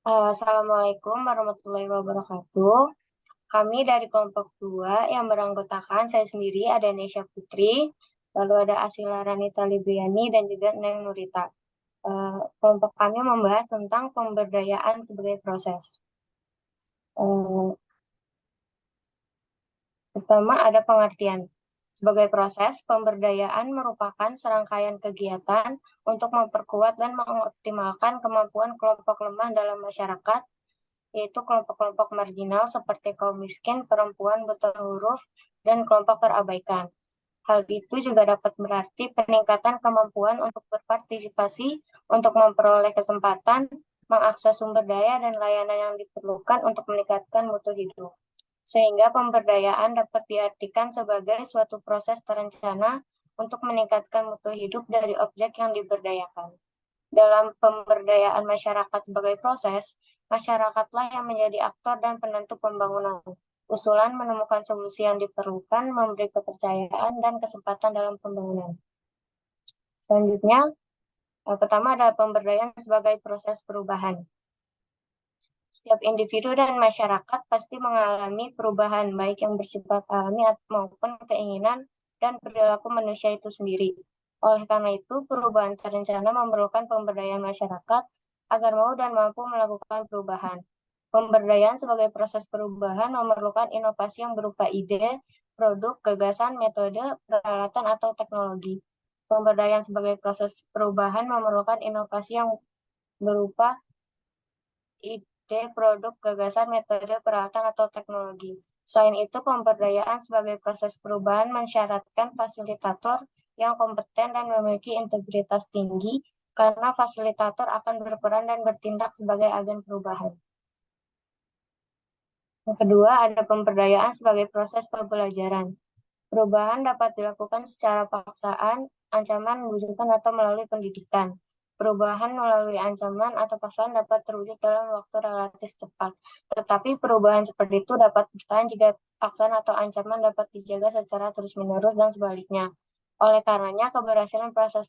Assalamualaikum warahmatullahi wabarakatuh. Kami dari kelompok 2 yang beranggotakan saya sendiri ada Nesya Putri, lalu ada Asila Ranita Libriani dan juga Neng Nurita. Kelompok kami membahas tentang pemberdayaan sebagai proses. Eh, Pertama ada pengertian. Sebagai proses, pemberdayaan merupakan serangkaian kegiatan untuk memperkuat dan mengoptimalkan kemampuan kelompok lemah dalam masyarakat, yaitu kelompok-kelompok marginal seperti kaum miskin, perempuan, buta huruf, dan kelompok terabaikan. Hal itu juga dapat berarti peningkatan kemampuan untuk berpartisipasi, untuk memperoleh kesempatan, mengakses sumber daya dan layanan yang diperlukan untuk meningkatkan mutu hidup. Sehingga pemberdayaan dapat diartikan sebagai suatu proses terencana untuk meningkatkan mutu hidup dari objek yang diberdayakan. Dalam pemberdayaan masyarakat sebagai proses, masyarakatlah yang menjadi aktor dan penentu pembangunan. Usulan menemukan solusi yang diperlukan, memberi kepercayaan dan kesempatan dalam pembangunan. Selanjutnya, pertama adalah pemberdayaan sebagai proses perubahan. Setiap individu dan masyarakat pasti mengalami perubahan, baik yang bersifat alami maupun keinginan dan perilaku manusia itu sendiri. Oleh karena itu, perubahan terencana memerlukan pemberdayaan masyarakat agar mau dan mampu melakukan perubahan. Pemberdayaan sebagai proses perubahan memerlukan inovasi yang berupa ide, produk, gagasan, metode, peralatan, atau teknologi. Pemberdayaan sebagai proses perubahan memerlukan inovasi yang berupa ide, produk, gagasan, metode, peralatan, atau teknologi. Selain itu, pemberdayaan sebagai proses perubahan mensyaratkan fasilitator yang kompeten dan memiliki integritas tinggi, karena fasilitator akan berperan dan bertindak sebagai agen perubahan. Yang kedua, ada pemberdayaan sebagai proses pembelajaran. Perubahan dapat dilakukan secara paksaan, ancaman, bujukan, atau melalui pendidikan. Perubahan melalui ancaman atau paksaan dapat terwujud dalam waktu relatif cepat. Tetapi perubahan seperti itu dapat bertahan jika paksaan atau ancaman dapat dijaga secara terus-menerus dan sebaliknya. Oleh karenanya, keberhasilan proses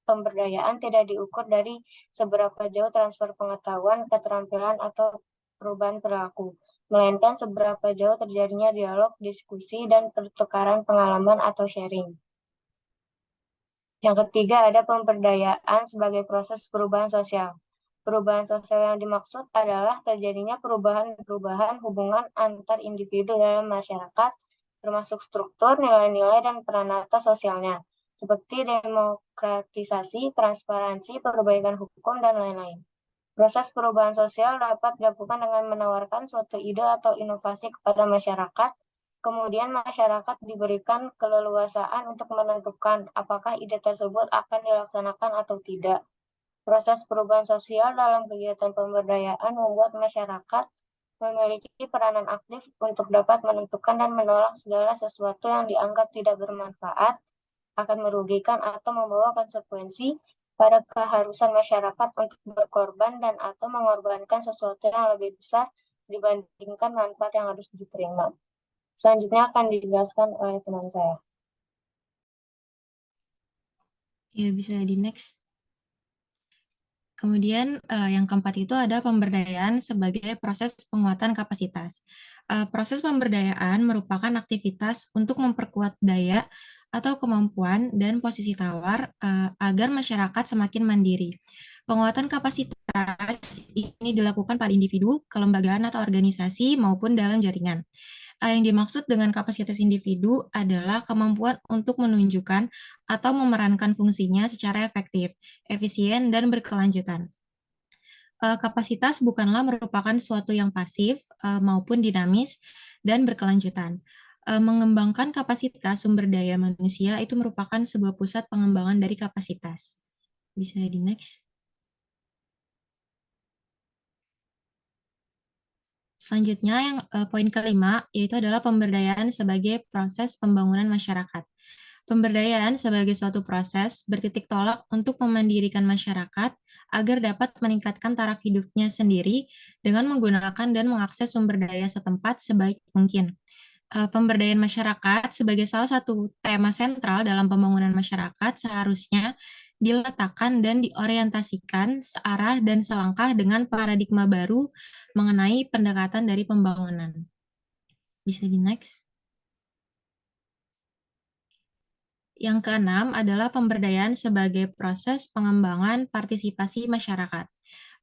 pemberdayaan tidak diukur dari seberapa jauh transfer pengetahuan, keterampilan, atau perubahan perilaku, melainkan seberapa jauh terjadinya dialog, diskusi, dan pertukaran pengalaman atau sharing. Yang ketiga ada pemberdayaan sebagai proses perubahan sosial. Perubahan sosial yang dimaksud adalah terjadinya perubahan-perubahan hubungan antar individu dalam masyarakat, termasuk struktur, nilai-nilai, dan peranata sosialnya, seperti demokratisasi, transparansi, perbaikan hukum, dan lain-lain. Proses perubahan sosial dapat dilakukan dengan menawarkan suatu ide atau inovasi kepada masyarakat. Kemudian masyarakat diberikan keleluasaan untuk menentukan apakah ide tersebut akan dilaksanakan atau tidak. Proses perubahan sosial dalam kegiatan pemberdayaan membuat masyarakat memiliki peranan aktif untuk dapat menentukan dan menolak segala sesuatu yang dianggap tidak bermanfaat, akan merugikan atau membawa konsekuensi pada keharusan masyarakat untuk berkorban dan atau mengorbankan sesuatu yang lebih besar dibandingkan manfaat yang harus diterima. Selanjutnya akan dijelaskan oleh teman saya. Ya, bisa di next. Kemudian yang keempat itu ada pemberdayaan sebagai proses penguatan kapasitas. Proses pemberdayaan merupakan aktivitas untuk memperkuat daya atau kemampuan dan posisi tawar agar masyarakat semakin mandiri. Penguatan kapasitas ini dilakukan pada individu, kelembagaan atau organisasi maupun dalam jaringan. Yang dimaksud dengan kapasitas individu adalah kemampuan untuk menunjukkan atau memerankan fungsinya secara efektif, efisien, dan berkelanjutan. Kapasitas bukanlah merupakan suatu yang pasif maupun dinamis dan berkelanjutan. Mengembangkan kapasitas sumber daya manusia itu merupakan sebuah pusat pengembangan dari kapasitas. Bisa di next. Selanjutnya yang poin kelima yaitu adalah pemberdayaan sebagai proses pembangunan masyarakat. Pemberdayaan sebagai suatu proses bertitik tolak untuk memandirikan masyarakat agar dapat meningkatkan taraf hidupnya sendiri dengan menggunakan dan mengakses sumber daya setempat sebaik mungkin. Pemberdayaan masyarakat sebagai salah satu tema sentral dalam pembangunan masyarakat seharusnya diletakkan dan diorientasikan searah dan selangkah dengan paradigma baru mengenai pendekatan dari pembangunan. Bisa di next. Yang keenam adalah pemberdayaan sebagai proses pengembangan partisipasi masyarakat.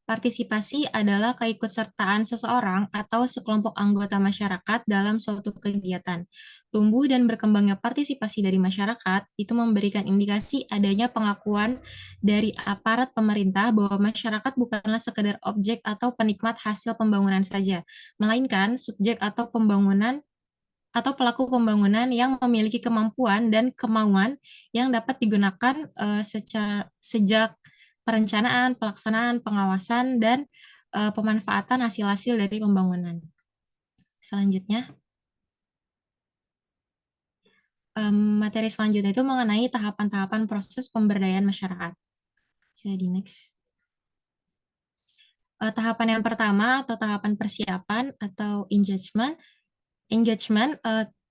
Partisipasi adalah keikutsertaan seseorang atau sekelompok anggota masyarakat dalam suatu kegiatan. Tumbuh dan berkembangnya partisipasi dari masyarakat itu memberikan indikasi adanya pengakuan dari aparat pemerintah bahwa masyarakat bukanlah sekedar objek atau penikmat hasil pembangunan saja, melainkan subjek atau pelaku pembangunan yang memiliki kemampuan dan kemauan yang dapat digunakan sejak perencanaan, pelaksanaan, pengawasan, dan pemanfaatan hasil-hasil dari pembangunan. Selanjutnya, materi selanjutnya itu mengenai tahapan-tahapan proses pemberdayaan masyarakat. Bisa di next. Tahapan yang pertama atau tahapan persiapan atau engagement.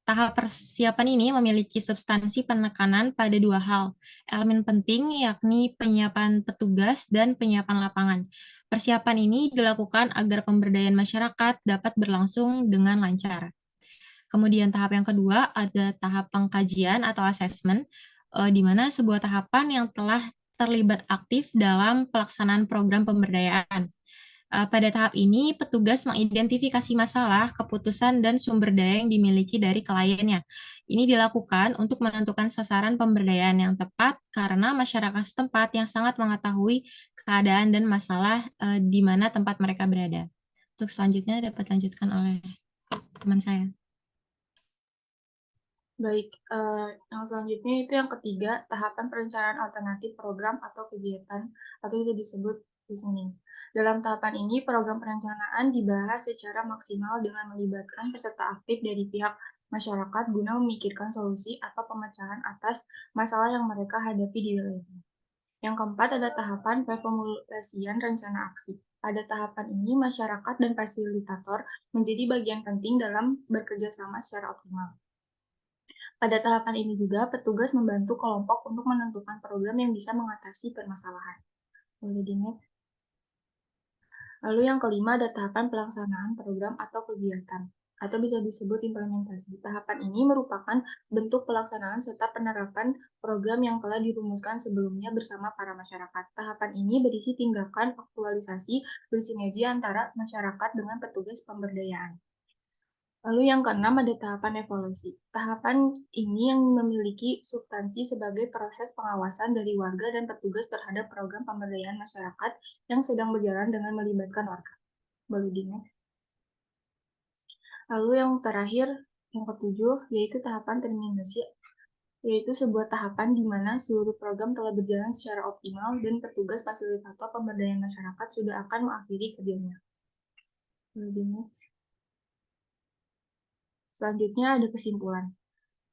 Tahap persiapan ini memiliki substansi penekanan pada dua hal, elemen penting yakni penyiapan petugas dan penyiapan lapangan. Persiapan ini dilakukan agar pemberdayaan masyarakat dapat berlangsung dengan lancar. Kemudian tahap yang kedua ada tahap pengkajian atau assessment, di mana sebuah tahapan yang telah terlibat aktif dalam pelaksanaan program pemberdayaan. Pada tahap ini, petugas mengidentifikasi masalah, keputusan, dan sumber daya yang dimiliki dari kliennya. Ini dilakukan untuk menentukan sasaran pemberdayaan yang tepat karena masyarakat setempat yang sangat mengetahui keadaan dan masalah di mana tempat mereka berada. Untuk selanjutnya dapat dilanjutkan oleh teman saya. Baik, yang selanjutnya itu yang ketiga, tahapan perencanaan alternatif program atau kegiatan atau bisa disebut listening. Dalam tahapan ini, program perencanaan dibahas secara maksimal dengan melibatkan peserta aktif dari pihak masyarakat guna memikirkan solusi atau pemecahan atas masalah yang mereka hadapi di wilayahnya. Yang keempat ada tahapan prefomulasian rencana aksi. Pada tahapan ini, masyarakat dan fasilitator menjadi bagian penting dalam bekerja sama secara optimal. Pada tahapan ini juga, petugas membantu kelompok untuk menentukan program yang bisa mengatasi permasalahan. Boleh di next. Lalu yang kelima ada tahapan pelaksanaan program atau kegiatan, atau bisa disebut implementasi. Tahapan ini merupakan bentuk pelaksanaan serta penerapan program yang telah dirumuskan sebelumnya bersama para masyarakat. Tahapan ini berisi tindakan aktualisasi bersinergi antara masyarakat dengan petugas pemberdayaan. Lalu yang keenam ada tahapan evaluasi. Tahapan ini yang memiliki substansi sebagai proses pengawasan dari warga dan petugas terhadap program pemberdayaan masyarakat yang sedang berjalan dengan melibatkan warga. Boleh di next. Lalu yang terakhir, yang ketujuh, yaitu tahapan terminasi, yaitu sebuah tahapan di mana seluruh program telah berjalan secara optimal dan petugas fasilitator pemberdayaan masyarakat sudah akan mengakhiri kerjanya. Boleh di next. Selanjutnya ada kesimpulan.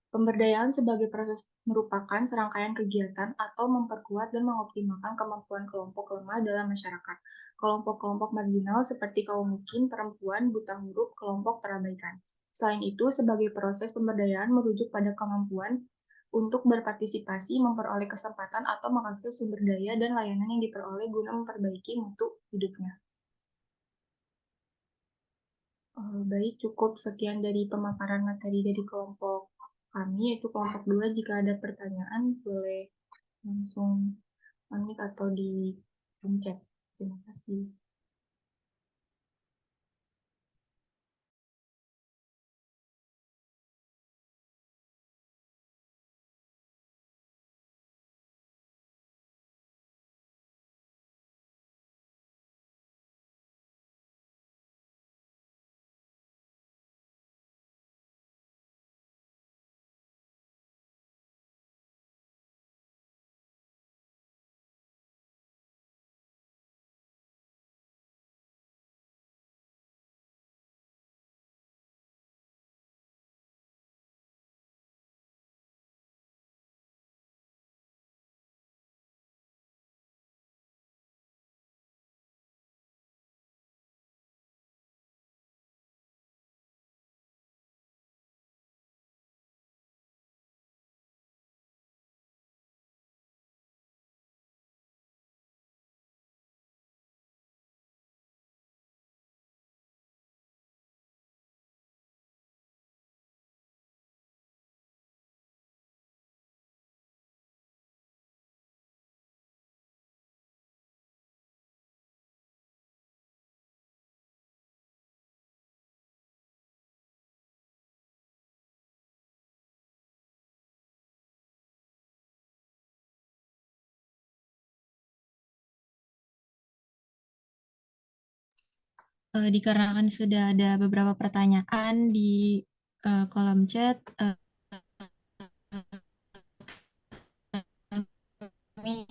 Pemberdayaan sebagai proses merupakan serangkaian kegiatan atau memperkuat dan mengoptimalkan kemampuan kelompok lemah dalam masyarakat. Kelompok-kelompok marginal seperti kaum miskin, perempuan, buta huruf, kelompok terabaikan. Selain itu, sebagai proses pemberdayaan merujuk pada kemampuan untuk berpartisipasi, memperoleh kesempatan atau mengakses sumber daya dan layanan yang diperoleh guna memperbaiki mutu hidupnya. Baik, cukup sekian dari pemaparan materi dari kelompok kami, yaitu kelompok 2. Jika ada pertanyaan, boleh langsung unmute atau di chat. Terima kasih. Dikarenakan sudah ada beberapa pertanyaan di kolom chat, kami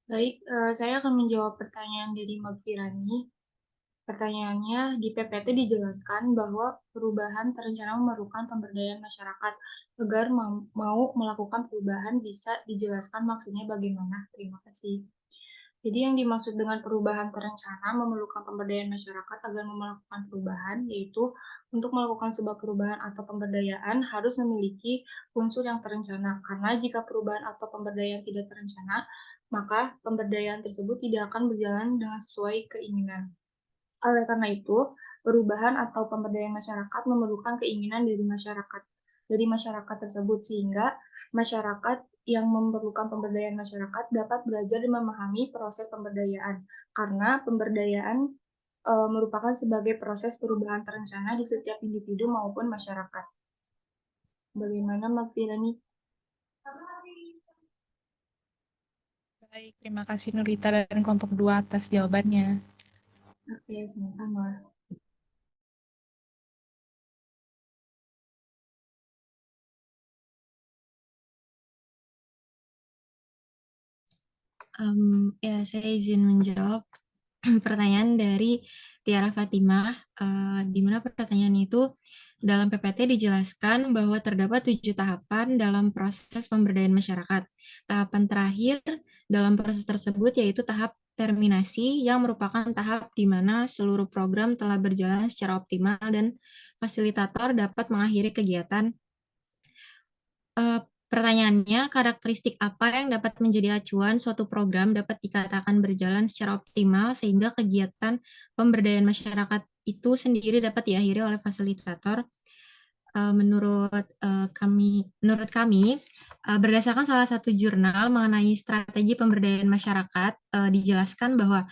Baik, saya akan menjawab pertanyaan dari Magfirani. Pertanyaannya, di PPT dijelaskan bahwa perubahan terencana memerlukan pemberdayaan masyarakat. Agar mau melakukan perubahan bisa dijelaskan maksudnya bagaimana? Terima kasih. Jadi yang dimaksud dengan perubahan terencana memerlukan pemberdayaan masyarakat agar melakukan perubahan, yaitu untuk melakukan sebuah perubahan atau pemberdayaan harus memiliki unsur yang terencana. Karena jika perubahan atau pemberdayaan tidak terencana, maka pemberdayaan tersebut tidak akan berjalan dengan sesuai keinginan. Oleh karena itu, perubahan atau pemberdayaan masyarakat memerlukan keinginan dari masyarakat tersebut sehingga masyarakat yang memerlukan pemberdayaan masyarakat dapat belajar dan memahami proses pemberdayaan karena pemberdayaan merupakan sebagai proses perubahan terencana di setiap individu maupun masyarakat. Bagaimana Mbak Firani? Baik, terima kasih Nurita dan kelompok 2 atas jawabannya. Oke, sama-sama. Ya, saya izin menjawab pertanyaan dari Tiara Fatimah, di mana pertanyaan itu dalam PPT dijelaskan bahwa terdapat 7 tahapan dalam proses pemberdayaan masyarakat. Tahapan terakhir dalam proses tersebut yaitu tahap terminasi yang merupakan tahap di mana seluruh program telah berjalan secara optimal dan fasilitator dapat mengakhiri kegiatan. Pertanyaannya, karakteristik apa yang dapat menjadi acuan suatu program dapat dikatakan berjalan secara optimal sehingga kegiatan pemberdayaan masyarakat itu sendiri dapat diakhiri oleh fasilitator? Menurut kami, berdasarkan salah satu jurnal mengenai strategi pemberdayaan masyarakat, dijelaskan bahwa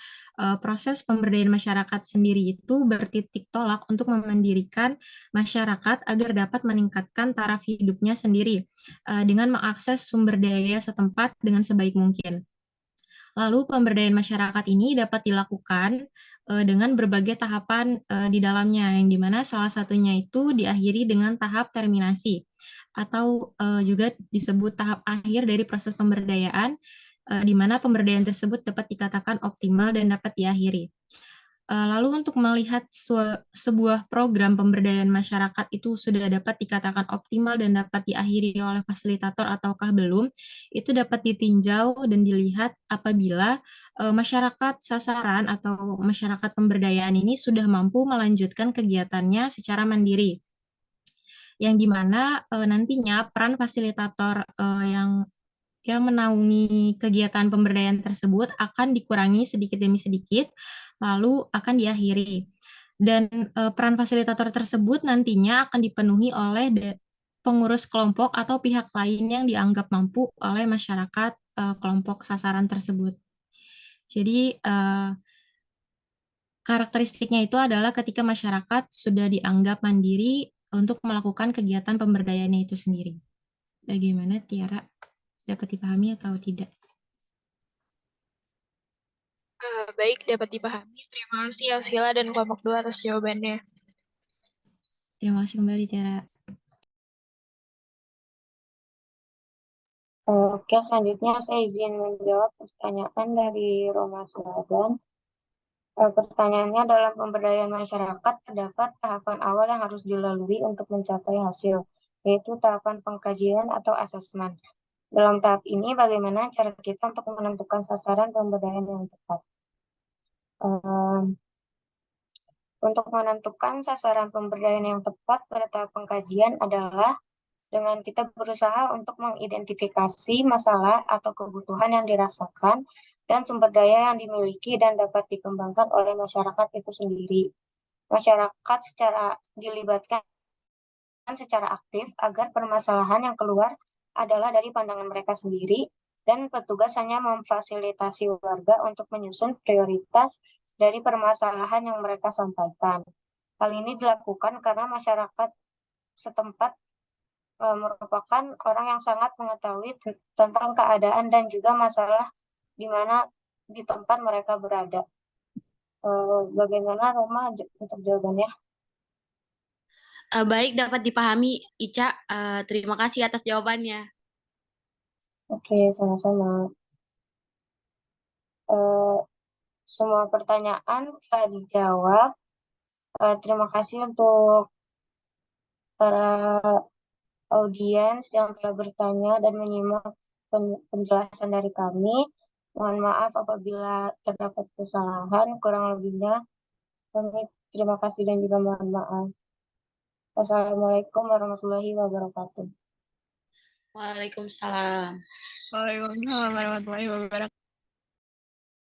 proses pemberdayaan masyarakat sendiri itu bertitik tolak untuk memandirikan masyarakat agar dapat meningkatkan taraf hidupnya sendiri dengan mengakses sumber daya setempat dengan sebaik mungkin. Lalu pemberdayaan masyarakat ini dapat dilakukan dengan berbagai tahapan di dalamnya, yang dimana salah satunya itu diakhiri dengan tahap terminasi atau juga disebut tahap akhir dari proses pemberdayaan, di mana pemberdayaan tersebut dapat dikatakan optimal dan dapat diakhiri. Lalu untuk melihat sebuah program pemberdayaan masyarakat itu sudah dapat dikatakan optimal dan dapat diakhiri oleh fasilitator ataukah belum, itu dapat ditinjau dan dilihat apabila masyarakat sasaran atau masyarakat pemberdayaan ini sudah mampu melanjutkan kegiatannya secara mandiri. Yang dimana nantinya peran fasilitator yang menaungi kegiatan pemberdayaan tersebut akan dikurangi sedikit demi sedikit, lalu akan diakhiri. Dan peran fasilitator tersebut nantinya akan dipenuhi oleh pengurus kelompok atau pihak lain yang dianggap mampu oleh masyarakat kelompok sasaran tersebut. Jadi karakteristiknya itu adalah ketika masyarakat sudah dianggap mandiri untuk melakukan kegiatan pemberdayaannya itu sendiri. Bagaimana, Tiara? Dapat dipahami atau tidak? Baik, dapat dipahami. Terima kasih Elsila dan kelompok 2 atas jawabannya. Terima kasih kembali, Tiara. Oke, selanjutnya saya izin menjawab pertanyaan dari Roma Suladan. Pertanyaannya, dalam pemberdayaan masyarakat terdapat tahapan awal yang harus dilalui untuk mencapai hasil, yaitu tahapan pengkajian atau asesmen. Dalam tahap ini, bagaimana cara kita untuk menentukan sasaran pemberdayaan yang tepat? Untuk menentukan sasaran pemberdayaan yang tepat pada tahap pengkajian adalah dengan kita berusaha untuk mengidentifikasi masalah atau kebutuhan yang dirasakan dan sumber daya yang dimiliki dan dapat dikembangkan oleh masyarakat itu sendiri. Masyarakat dilibatkan secara aktif agar permasalahan yang keluar adalah dari pandangan mereka sendiri dan petugas hanya memfasilitasi warga untuk menyusun prioritas dari permasalahan yang mereka sampaikan. Hal ini dilakukan karena masyarakat setempat merupakan orang yang sangat mengetahui tentang keadaan dan juga masalah di mana di tempat mereka berada. Bagaimana Roma untuk jawabannya? Baik, dapat dipahami, Ica. Terima kasih atas jawabannya. Oke, sama-sama. Semua pertanyaan telah dijawab. Terima kasih untuk para audiens yang telah bertanya dan menyimak penjelasan dari kami. Mohon maaf apabila terdapat kesalahan, kurang lebihnya kami terima kasih dan juga mohon maaf. Wassalamualaikum warahmatullahi wabarakatuh. Waalaikumsalam. Waalaikumsalam warahmatullahi wabarakatuh.